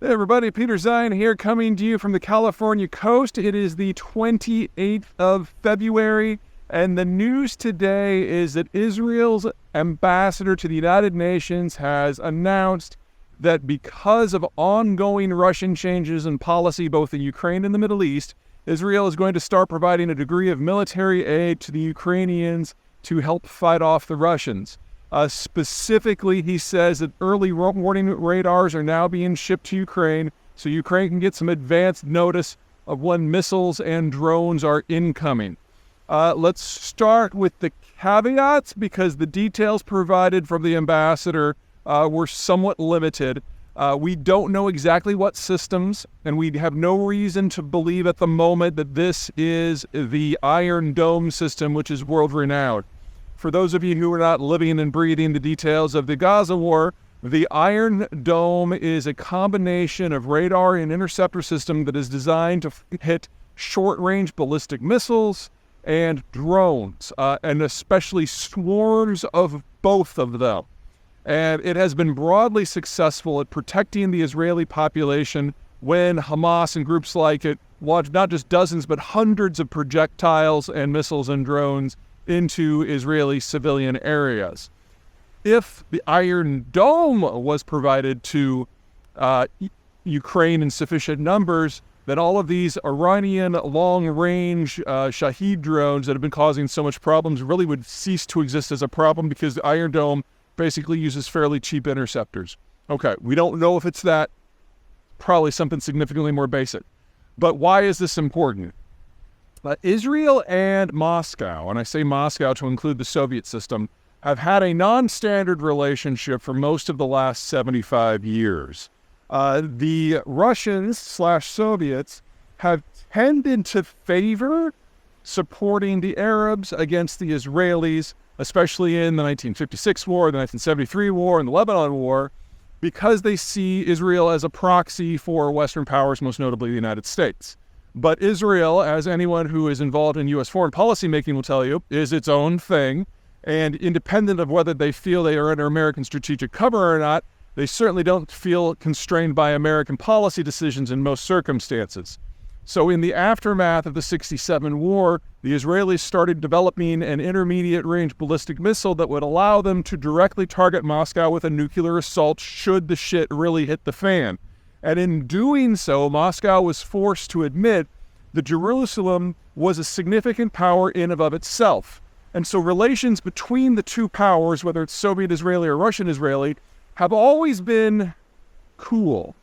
Hey everybody, Peter Zeihan here, coming to you from the California coast. It is the 28th of February, and the news today is that Israel's ambassador to the United Nations has announced that because of ongoing Russian changes in policy both in Ukraine and the Middle East, Israel is going to start providing a degree of military aid to the Ukrainians to help fight off the Russians. Specifically, he says that early warning radars are now being shipped to Ukraine, so Ukraine can get some advanced notice of when missiles and drones are incoming. Let's start with the caveats, because the details provided from the ambassador were somewhat limited. We don't know exactly what systems, and we have no reason to believe at the moment that this is the Iron Dome system, which is world-renowned. For those of you who are not living and breathing the details of the Gaza war, the Iron Dome is a combination of radar and interceptor system that is designed to hit short-range ballistic missiles and drones, and especially swarms of both of them. And it has been broadly successful at protecting the Israeli population when Hamas and groups like it launched not just dozens but hundreds of projectiles and missiles and drones into Israeli civilian areas. If the Iron Dome was provided to Ukraine in sufficient numbers, then all of these Iranian long-range Shahed drones that have been causing so much problems really would cease to exist as a problem, because the Iron Dome basically uses fairly cheap interceptors. Okay, we don't know if it's that, probably something significantly more basic. But why is this important? Israel and Moscow, and I say Moscow to include the Soviet system, have had a non-standard relationship for most of the last 75 years. The Russians/Soviets have tended to favor supporting the Arabs against the Israelis, especially in the 1956 war, the 1973 war, and the Lebanon war, because they see Israel as a proxy for Western powers, most notably the United States. But Israel, as anyone who is involved in U.S. foreign policy making will tell you, is its own thing. And independent of whether they feel they are under American strategic cover or not, they certainly don't feel constrained by American policy decisions in most circumstances. So in the aftermath of the '67 war, the Israelis started developing an intermediate-range ballistic missile that would allow them to directly target Moscow with a nuclear assault should the shit really hit the fan. And in doing so, Moscow was forced to admit that Jerusalem was a significant power in and of itself. And so relations between the two powers, whether it's Soviet-Israeli or Russian-Israeli, have always been cool.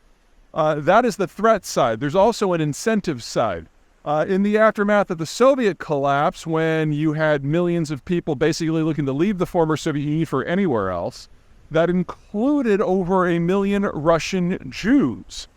That is the threat side. There's also an incentive side. In the aftermath of the Soviet collapse, when you had millions of people basically looking to leave the former Soviet Union for anywhere else, that included over 1 million Russian Jews.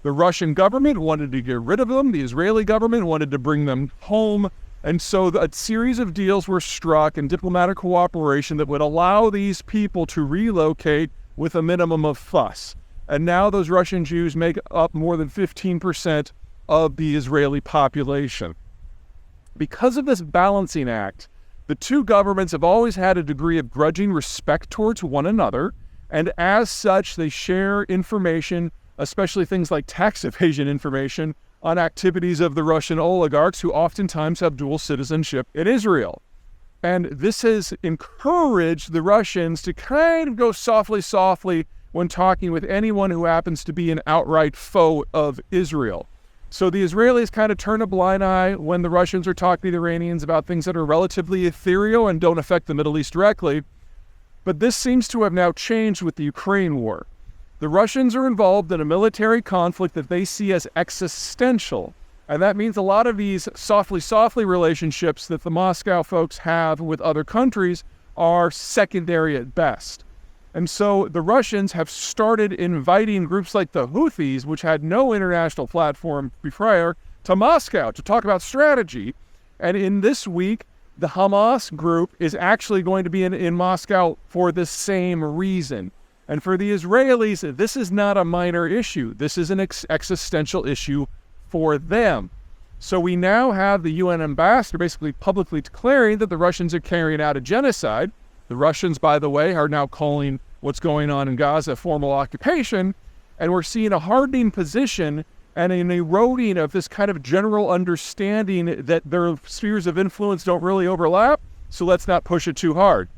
The Russian government wanted to get rid of them. The Israeli government wanted to bring them home. And so a series of deals were struck in diplomatic cooperation that would allow these people to relocate with a minimum of fuss. And now those Russian Jews make up more than 15% of the Israeli population. Because of this balancing act, the two governments have always had a degree of grudging respect towards one another, and as such, they share information, especially things like tax evasion information, on activities of the Russian oligarchs who oftentimes have dual citizenship in Israel. And this has encouraged the Russians to kind of go softly when talking with anyone who happens to be an outright foe of Israel. So the Israelis kind of turn a blind eye when the Russians are talking to the Iranians about things that are relatively ethereal and don't affect the Middle East directly. But this seems to have now changed with the Ukraine war. The Russians are involved in a military conflict that they see as existential. And that means a lot of these softly relationships that the Moscow folks have with other countries are secondary at best. And so the Russians have started inviting groups like the Houthis, which had no international platform prior, to Moscow to talk about strategy. And in this week, the Hamas group is actually going to be in Moscow for the same reason. And for the Israelis, this is not a minor issue. This is an existential issue for them. So we now have the UN ambassador basically publicly declaring that the Russians are carrying out a genocide. The Russians, by the way, are now calling what's going on in Gaza formal occupation. And we're seeing a hardening position and an eroding of this kind of general understanding that their spheres of influence don't really overlap, so let's not push it too hard.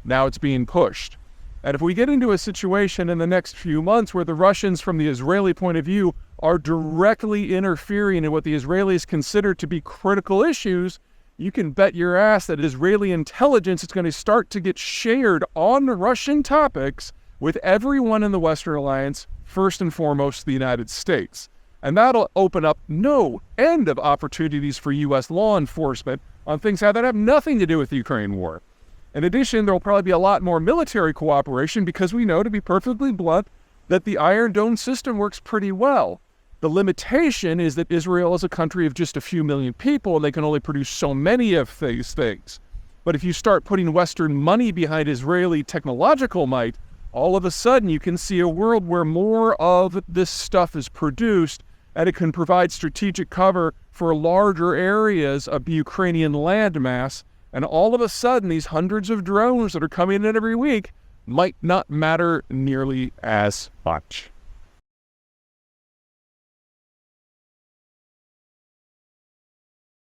Now it's being pushed. And if we get into a situation in the next few months where the Russians, from the Israeli point of view, are directly interfering in what the Israelis consider to be critical issues, you can bet your ass that Israeli intelligence is going to start to get shared on Russian topics with everyone in the Western Alliance, first and foremost the United States. And that'll open up no end of opportunities for U.S. law enforcement on things that have nothing to do with the Ukraine war. In addition, there will probably be a lot more military cooperation because we know, to be perfectly blunt, that the Iron Dome system works pretty well. The limitation is that Israel is a country of just a few million people and they can only produce so many of these things. But if you start putting Western money behind Israeli technological might, all of a sudden you can see a world where more of this stuff is produced and it can provide strategic cover for larger areas of the Ukrainian landmass. And all of a sudden, these hundreds of drones that are coming in every week might not matter nearly as much.